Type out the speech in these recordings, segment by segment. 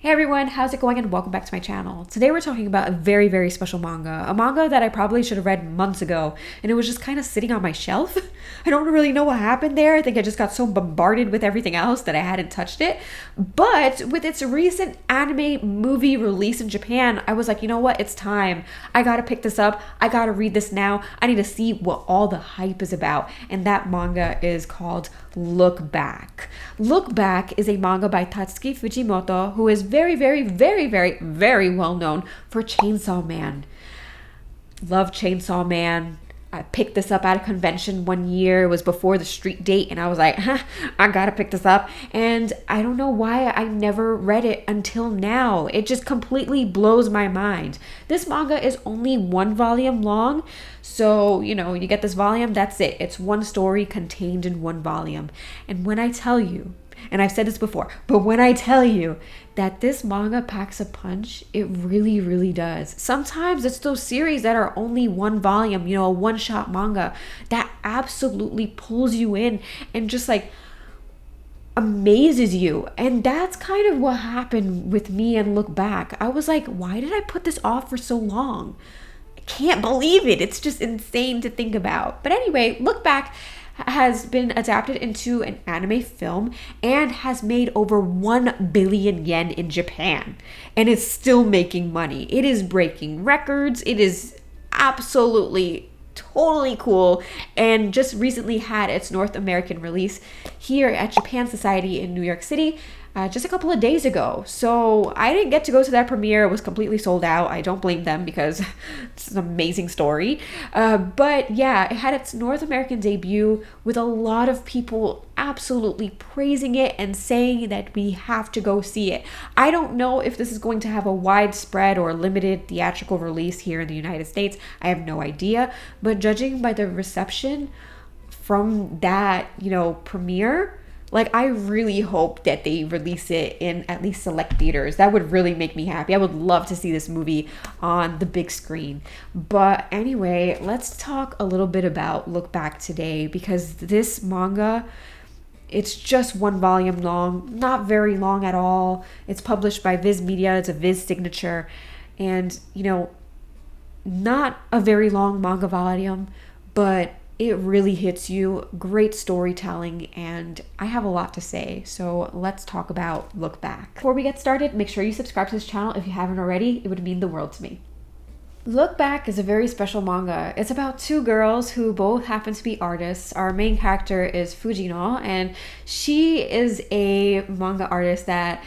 Hey everyone, how's it going and welcome back to my channel. Today we're talking about a very, very special manga. A manga that I probably should have read months ago and it was just kind of sitting on my shelf. I don't really know what happened there. I think I just got so bombarded with everything else that I hadn't touched it. But with its recent anime movie release in Japan, I was like, you know what? It's time. I gotta pick this up. I gotta read this now. I need to see what all the hype is about. And that manga is called Look Back. Look Back is a manga by Tatsuki Fujimoto, who is very, very, very, very, very well known for Chainsaw Man. Love Chainsaw Man. I picked this up at a convention one year. It was before the street date, and I was like, I gotta pick this up. And I don't know why I never read it until now. It just completely blows my mind. This manga is only 1 volume long. So, you get this volume, that's it. It's one story contained in 1 volume. And when I tell you, and I've said this before, but when I tell you that this manga packs a punch, it really, really does. Sometimes it's those series that are only 1 volume, a one-shot manga that absolutely pulls you in and just like amazes you. And that's kind of what happened with me and Look Back. I was like, why did I put this off for so long? I can't believe it. It's just insane to think about. But anyway, Look Back has been adapted into an anime film and has made over 1 billion yen in Japan, and it's still making money. It is breaking records. It is absolutely totally cool, and just recently had its North American release here at Japan Society in New York City just a couple of days ago. So I didn't get to go to that premiere. It was completely sold out. I don't blame them because it's an amazing story. But yeah, it had its North American debut with a lot of people absolutely praising it and saying that we have to go see it. I don't know if this is going to have a widespread or limited theatrical release here in the United States. I have no idea. But judging by the reception from that, premiere, I really hope that they release it in at least select theaters. That would really make me happy. I would love to see this movie on the big screen. But anyway, let's talk a little bit about Look Back today, because this manga, it's just 1 volume long, not very long at all. It's published by Viz Media. It's a Viz signature. And, not a very long manga volume, but it really hits you. Great storytelling, and I have a lot to say, so let's talk about Look Back. Before we get started, make sure you subscribe to this channel if you haven't already. It would mean the world to me. Look Back is a very special manga. It's about 2 girls who both happen to be artists. Our main character is Fujino, and she is a manga artist that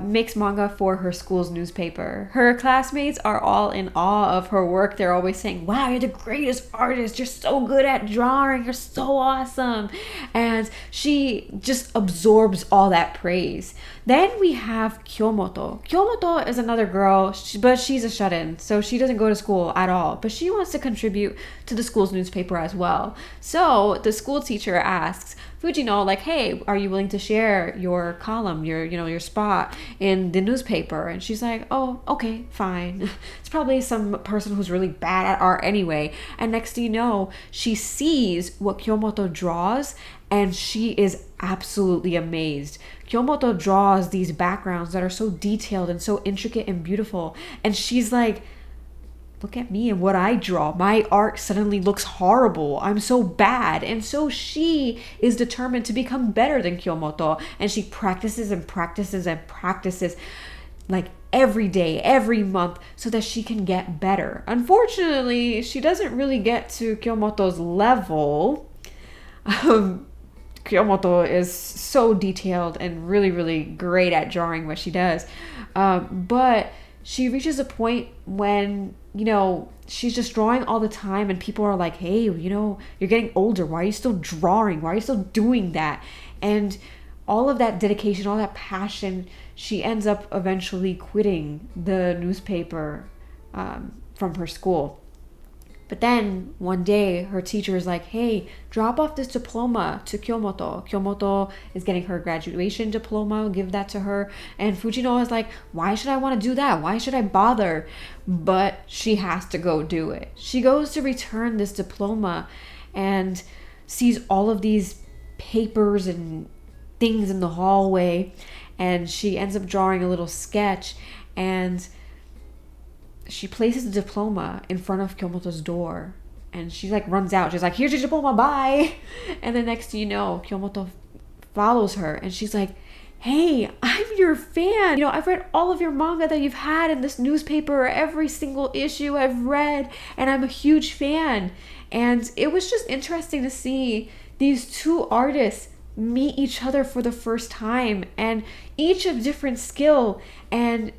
makes manga for her school's newspaper. Her classmates are all in awe of her work. They're always saying, wow, you're the greatest artist. You're so good at drawing. You're so awesome. And she just absorbs all that praise. Then we have Kyomoto. Kyomoto is another girl, but she's a shut-in, so she doesn't go to school at all. But she wants to contribute to the school's newspaper as well. So the school teacher asks Fujino, hey, are you willing to share your column, your spot in the newspaper? And she's like, oh, okay, fine. It's probably some person who's really bad at art anyway. And next thing you know, she sees what Kyomoto draws, and she is absolutely amazed. Kyomoto draws these backgrounds that are so detailed and so intricate and beautiful. And she's like, look at me and what I draw. My art suddenly looks horrible. I'm so bad. And so she is determined to become better than Kyomoto. And she practices and practices and practices every day, every month, so that she can get better. Unfortunately, she doesn't really get to Kyomoto's level. Kyomoto is so detailed and really, really great at drawing what she does. But she reaches a point when, she's just drawing all the time and people are like, hey, you're getting older. Why are you still drawing? Why are you still doing that? And all of that dedication, all that passion, she ends up eventually quitting the newspaper from her school. But then one day her teacher is like, hey, drop off this diploma to Kyomoto. Kyomoto is getting her graduation diploma, give that to her. And Fujino is like, why should I want to do that? Why should I bother? But she has to go do it. She goes to return this diploma and sees all of these papers and things in the hallway. and she ends up drawing a little sketch, and she places the diploma in front of Kyomoto's door, and she like runs out. She's like, here's your diploma, bye. And the next thing you know, Kyomoto follows her, and she's like, hey, I'm your fan. You know, I've read all of your manga that you've had in this newspaper, every single issue I've read, and I'm a huge fan. And it was just interesting to see these two artists meet each other for the first time, and each of different skill, and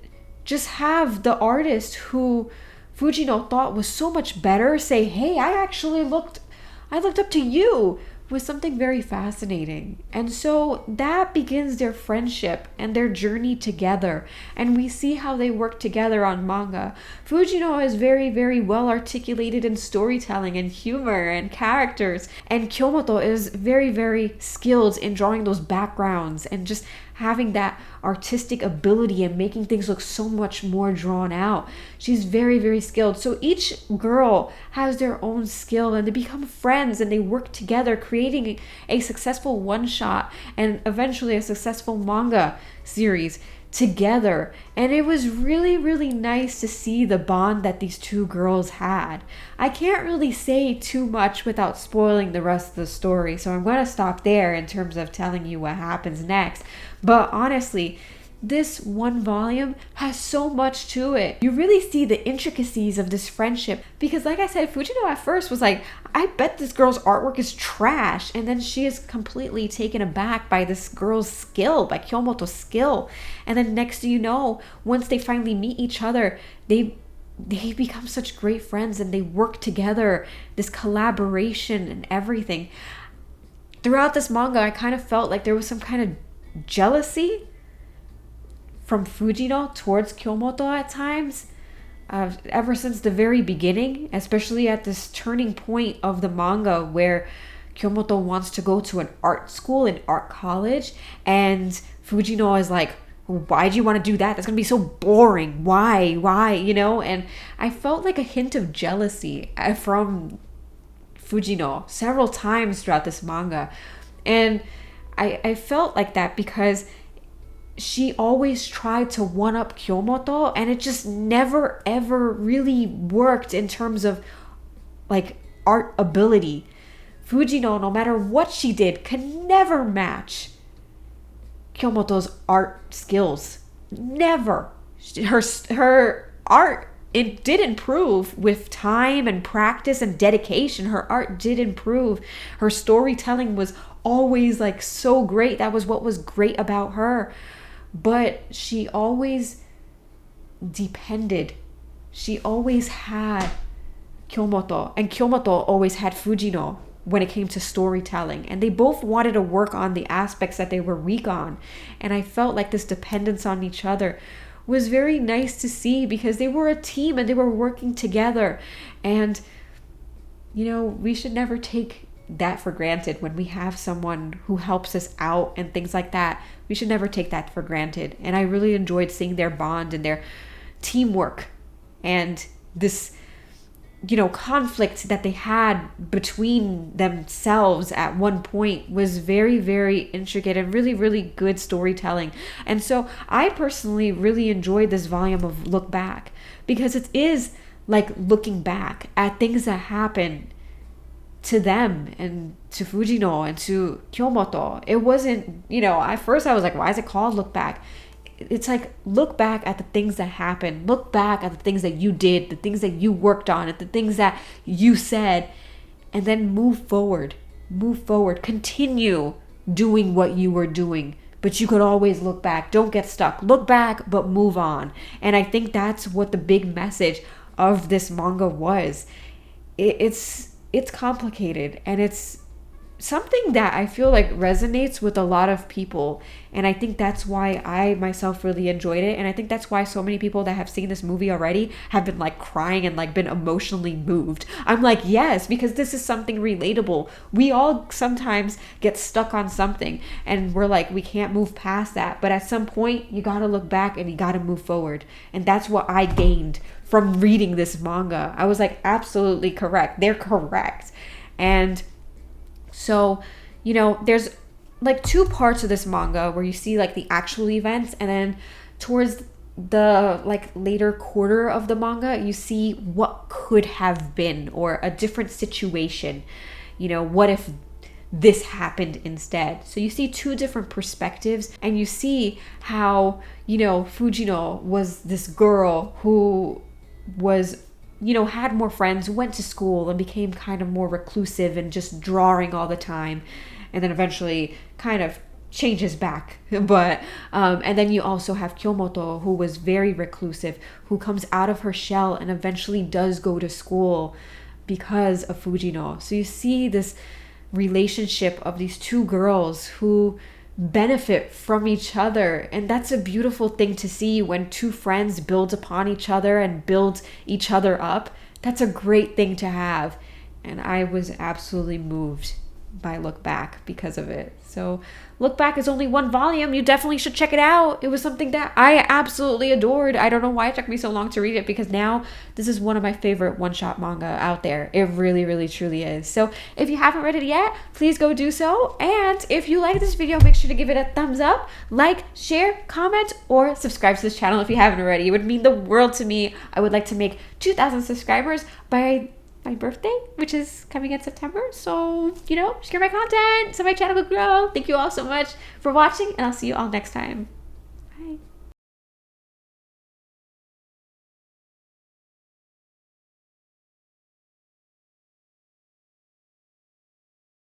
just have the artist who Fujino thought was so much better say, hey, I looked up to you, was something very fascinating. And so that begins their friendship and their journey together, and we see how they work together on manga. Fujino is very, very well articulated in storytelling and humor and characters, and Kyomoto is very, very skilled in drawing those backgrounds and just having that artistic ability and making things look so much more drawn out. She's very, very skilled. So each girl has their own skill, and they become friends, and they work together, creating a successful one-shot and eventually a successful manga series together. And it was really, really nice to see the bond that these two girls had. I can't really say too much without spoiling the rest of the story, so I'm going to stop there in terms of telling you what happens next. But honestly, this one volume has so much to it. You really see the intricacies of this friendship, because like I said, Fujino at first was like, I bet this girl's artwork is trash, and then she is completely taken aback by this girl's skill, by Kyomoto's skill. And then next thing you know, once they finally meet each other, they become such great friends, and they work together, this collaboration and everything. Throughout this manga, I kind of felt like there was some kind of jealousy from Fujino towards Kyomoto at times, ever since the very beginning, especially at this turning point of the manga where Kyomoto wants to go to an art school, an art college, and Fujino is like, why do you want to do that? That's going to be so boring. Why, you know? And I felt like a hint of jealousy from Fujino several times throughout this manga. And I felt like that because she always tried to one-up Kyomoto, and it just never ever really worked in terms of like art ability. Fujino, no matter what she did, could never match Kyomoto's art skills. Never. Her art, it did improve with time and practice and dedication. Her art did improve. Her storytelling was always like so great. That was what was great about her. But she always depended. She always had Kyomoto, and Kyomoto always had Fujino when it came to storytelling. And they both wanted to work on the aspects that they were weak on. And I felt like this dependence on each other was very nice to see, because they were a team and they were working together. And, you know, we should never take that for granted when we have someone who helps us out and things like that. We should never take that for granted. And I really enjoyed seeing their bond and their teamwork, and this, you know, conflict that they had between themselves at one point was very, very intricate and really, really good storytelling. And so I personally really enjoyed this volume of Look Back, because it is like looking back at things that happened to them and to Fujino and to Kyomoto. It wasn't, you know, at first I was like, why is it called Look Back? It's like, look back at the things that happened. Look back at the things that you did, the things that you worked on, at the things that you said, and then move forward. Move forward. Continue doing what you were doing. But you could always look back. Don't get stuck. Look back, but move on. And I think that's what the big message of this manga was. It's complicated, and it's something that I feel like resonates with a lot of people. And I think that's why I myself really enjoyed it. And I think that's why so many people that have seen this movie already have been like crying and like been emotionally moved. I'm like, yes, because this is something relatable. We all sometimes get stuck on something and we're like, we can't move past that. But at some point you got to look back and you got to move forward. And that's what I gained from reading this manga. I was like, absolutely correct. They're correct. And so, you know, there's like two parts of this manga where you see like the actual events, and then towards the like later quarter of the manga you see what could have been, or a different situation. You know, what if this happened instead? So you see two different perspectives, and you see how, you know, Fujino was this girl who was, you know, had more friends, went to school and became kind of more reclusive and just drawing all the time, and then eventually kind of changes back. But and then you also have Kyomoto, who was very reclusive, who comes out of her shell and eventually does go to school because of Fujino. So you see this relationship of these two girls who benefit from each other, and that's a beautiful thing to see when two friends build upon each other and build each other up. That's a great thing to have, and I was absolutely moved by Look Back because of it. So Look Back is only one volume. You definitely should check it out. It was something that I absolutely adored. I don't know why it took me so long to read it, because now this is one of my favorite one-shot manga out there. It really, really, truly is. So if you haven't read it yet, please go do so. And if you like this video, make sure to give it a thumbs up, like, share, comment, or subscribe to this channel if you haven't already. It would mean the world to me. I would like to make 2,000 subscribers by my birthday, which is coming in September. So, you know, share my content so my channel will grow. Thank you all so much for watching, and I'll see you all next time. Bye.